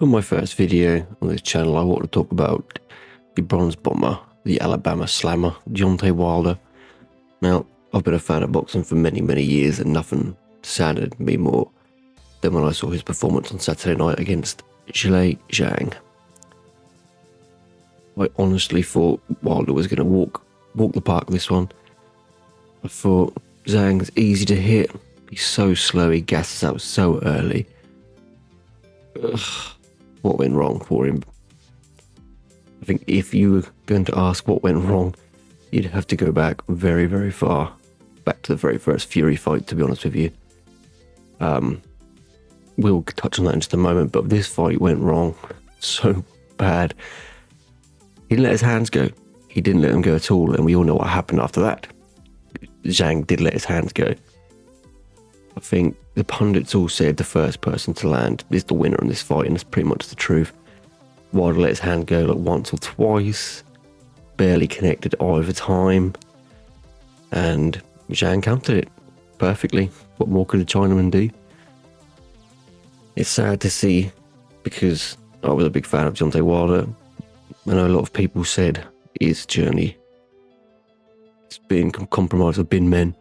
For my first video on this channel, I want to talk about the bronze bomber, the Alabama slammer, Deontay Wilder. Now, I've been a fan of boxing for many, many years, and nothing saddened me more than when I saw his performance on Saturday night against Zhang. I honestly thought Wilder was going to walk the park this one. I thought Zhang's easy to hit. He's so slow, he gasses out so early. What went wrong for him? I think if you were going to ask what went wrong, you'd have to go back very, very far. Back to the very first Fury fight, to be honest with you. We'll touch on that in just a moment, but this fight went wrong so bad. He didn't let his hands go. He didn't let them go at all, and we all know what happened after that. Zhang did let his hands go. I think the pundits all said the first person to land is the winner in this fight, and that's pretty much the truth. Wilder let his hand go like once or twice, barely connected either time, and Zhang countered it perfectly. What more could a Chinaman do? It's sad to see, because I was a big fan of Deontay Wilder. I know a lot of people said his journey has been compromised with bin men,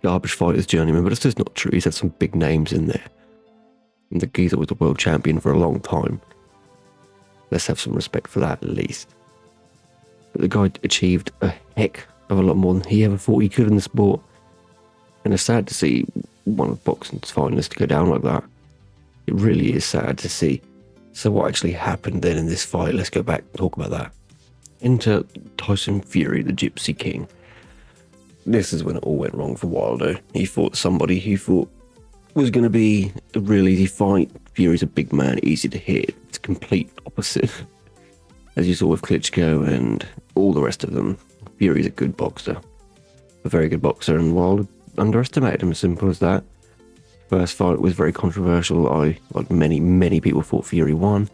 garbage fighters, journeyman, but it's just not true. He's had some big names in there. And the geezer was the world champion for a long time. Let's have some respect for that at least. But the guy achieved a heck of a lot more than he ever thought he could in the sport. And it's sad to see one of boxing's finalists go down like that. It really is sad to see. So what actually happened then in this fight? Let's go back and talk about that. Enter Tyson Fury, the Gypsy King. This is when it all went wrong for Wilder. He fought somebody he thought was going to be a real easy fight. Fury's a big man, easy to hit. It's complete opposite. As you saw with Klitschko and all the rest of them, Fury's a good boxer. A very good boxer, and Wilder underestimated him, as simple as that. First fight was very controversial. Like many people thought Fury won.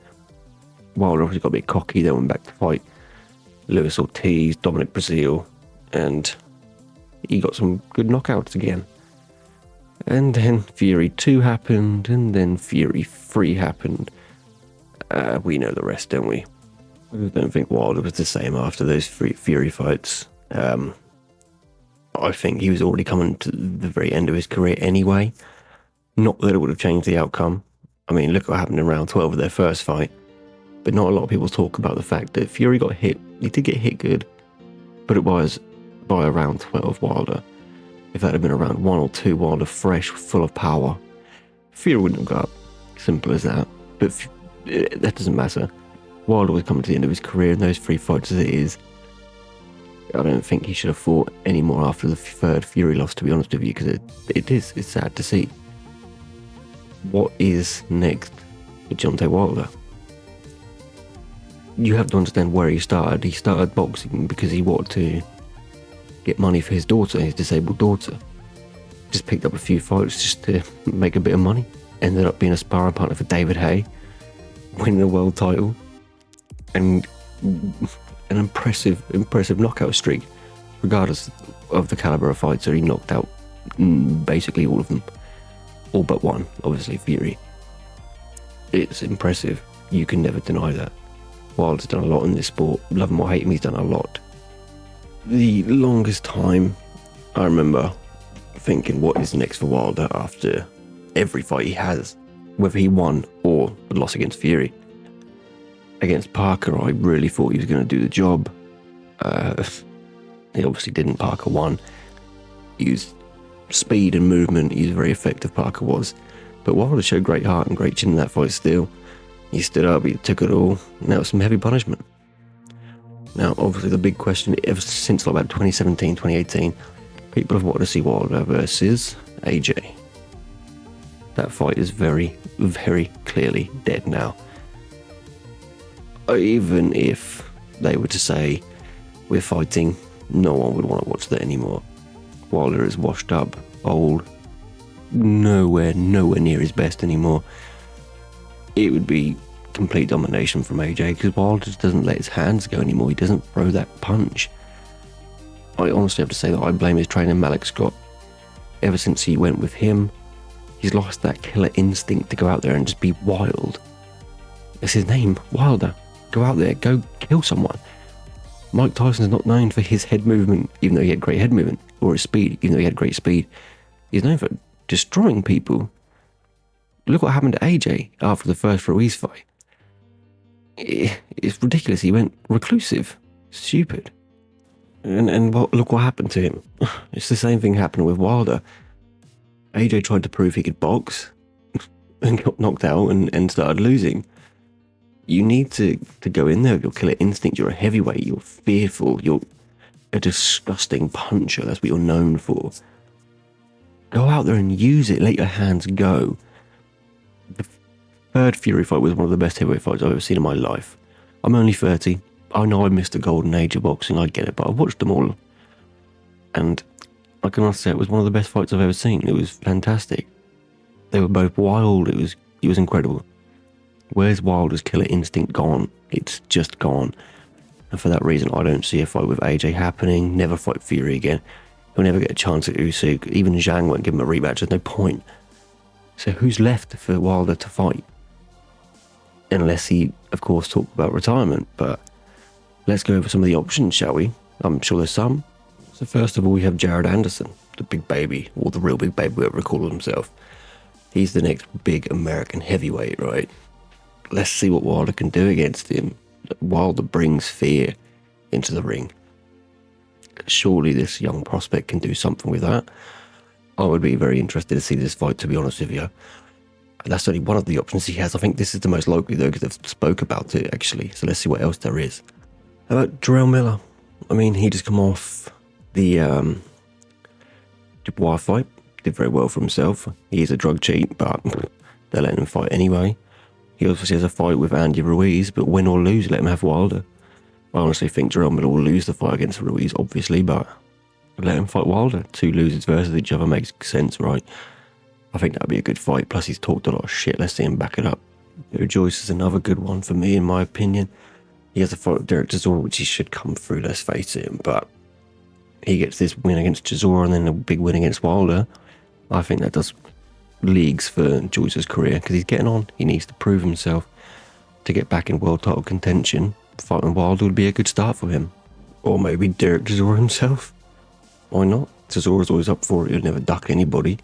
Wilder obviously got a bit cocky, then went back to fight Luis Ortiz, Dominic Breazeale, and he got some good knockouts again. And then Fury 2 happened, and then Fury 3 happened. We know the rest, don't we? I don't think Wilder was the same after those Fury fights. I think he was already coming to the very end of his career anyway. Not that it would have changed the outcome. I mean, look what happened in round 12 of their first fight. But not a lot of people talk about the fact that Fury got hit. He did get hit good, but it was by around 12 Wilder. If that had been around 1 or 2 Wilder, fresh, full of power, Fury wouldn't have got up. Simple as that. But that doesn't matter. Wilder was coming to the end of his career in those 3 fights as it is. I don't think he should have fought any more after the third Fury loss, to be honest with you, because it's sad to see. What is next for Deontay Wilder? You have to understand where he started. He started boxing because he wanted to get money for his daughter, his disabled daughter. Just picked up a few fights just to make a bit of money. Ended up being a sparring partner for David Haye, winning a world title, and an impressive knockout streak, regardless of the caliber of fighter. He knocked out basically all of them, all but one, obviously Fury. It's impressive. You can never deny that. Wilder's done a lot in this sport. Love him or hate him, he's done a lot. The longest time I remember thinking, what is next for Wilder after every fight he has, whether he won or lost against Fury. Against Parker, I really thought he was going to do the job. He obviously didn't. Parker won. He used speed and movement. He was very effective, Parker was. But Wilder showed great heart and great chin in that fight still. He stood up, he took it all. Now it's some heavy punishment. Now, obviously, the big question ever since like about 2017, 2018, people have wanted to see Wilder versus AJ. That fight is very, very clearly dead now. Even if they were to say we're fighting, no one would want to watch that anymore. Wilder is washed up, old, nowhere near his best anymore. It would be complete domination from AJ because Wilder just doesn't let his hands go anymore. He doesn't throw that punch. I honestly have to say that I blame his trainer Malik Scott. Ever since he went with him, he's lost that killer instinct to go out there and just be wild. That's his name, Wilder. Go out there, go kill someone. Mike Tyson's not known for his head movement, even though he had great head movement, or his speed, even though he had great speed. He's known for destroying people. Look what happened to AJ after the first Ruiz fight. It's ridiculous. He went reclusive. Stupid. And look what happened to him. It's the same thing happened with Wilder. AJ tried to prove he could box and got knocked out and started losing. You need to go in there with your killer instinct. You're a heavyweight. You're fearful. You're a disgusting puncher. That's what you're known for. Go out there and use it. Let your hands go. The third Fury fight was one of the best heavyweight fights I've ever seen in my life. I'm only 30. I know I missed the golden age of boxing. I get it, but I've watched them all. And I can honestly say it was one of the best fights I've ever seen. It was fantastic. They were both wild. It was incredible. Where's Wilder's killer instinct gone? It's just gone. And for that reason, I don't see a fight with AJ happening. Never fight Fury again. He'll never get a chance at Usyk. Even Zhang won't give him a rematch. There's no point. So who's left for Wilder to fight? Unless he, of course, talked about retirement. But let's go over some of the options, shall we? I'm sure there's some. So first of all, we have Jared Anderson, the big baby, or the real big baby, whatever he calls himself. He's the next big American heavyweight, right? Let's see what Wilder can do against him. Wilder brings fear into the ring. Surely this young prospect can do something with that. I would be very interested to see this fight, to be honest with you. That's only one of the options he has. I think this is the most likely, though, because they've spoke about it, actually. So let's see what else there is. How about Jarrell Miller? I mean, he just come off the Dubois fight. Did very well for himself. He is a drug cheat, but they're letting him fight anyway. He obviously has a fight with Andy Ruiz, but win or lose, let him have Wilder. I honestly think Jarrell Miller will lose the fight against Ruiz, obviously, but let him fight Wilder. Two losers versus each other makes sense, right? I think that'd be a good fight. Plus, he's talked a lot of shit. Let's see him back it up. Joyce is another good one for me, in my opinion. He has a fight with Derek Chisora, which he should come through, let's face it. But he gets this win against Chisora and then a big win against Wilder. I think that does leagues for Joyce's career, because he's getting on. He needs to prove himself to get back in world title contention. Fighting Wilder would be a good start for him. Or maybe Derek Chisora himself. Why not? Chisora's always up for it. He'll never duck anybody.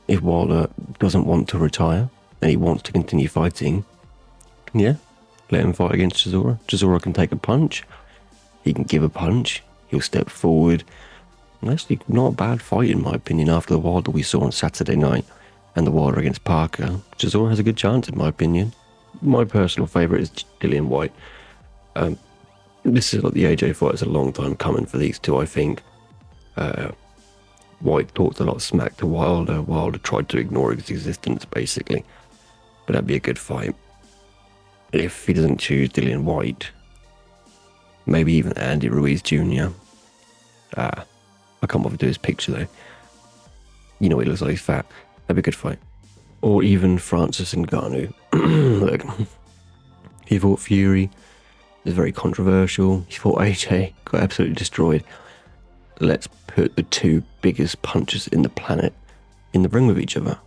If Wilder doesn't want to retire and he wants to continue fighting, yeah, let him fight against Chisora. Chisora can take a punch. He can give a punch. He'll step forward. And actually, not a bad fight, in my opinion, after the Wilder we saw on Saturday night and the Wilder against Parker. Chisora has a good chance, in my opinion. My personal favourite is Dillian White. This is like the AJ fight. It's a long time coming for these two, I think. White talked a lot of smack to Wilder. Wilder tried to ignore his existence, basically. But that'd be a good fight. If he doesn't choose Dillian White, maybe even Andy Ruiz Jr. I can't bother to do his picture, though. You know, he looks like he's fat. That'd be a good fight. Or even Francis Ngannou. Look, he fought Fury. It was very controversial. He fought AJ. Got absolutely destroyed. Let's put the two biggest punchers in the planet in the ring with each other.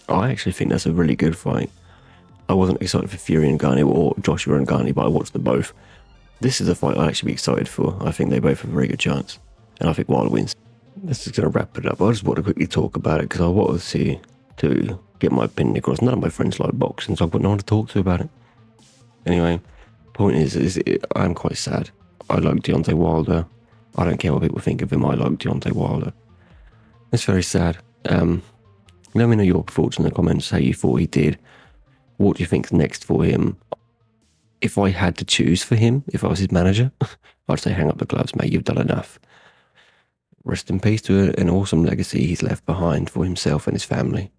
I actually think that's a really good fight. I wasn't excited for Fury and Ngannou or Joshua and Ngannou, but I watched them both. This is a fight I'd actually be excited for. I think they both have a very good chance. And I think Wilder wins. This is going to wrap it up. I just want to quickly talk about it because I wanted to get my opinion across. None of my friends like boxing, so I've got no one to talk to about it. Anyway, point is I'm quite sad. I like Deontay Wilder. I don't care what people think of him. I like Deontay Wilder. It's very sad. Let me know your thoughts in the comments, how you thought he did. What do you think's next for him? If I had to choose for him, if I was his manager, I'd say hang up the gloves, mate. You've done enough. Rest in peace to an awesome legacy he's left behind for himself and his family.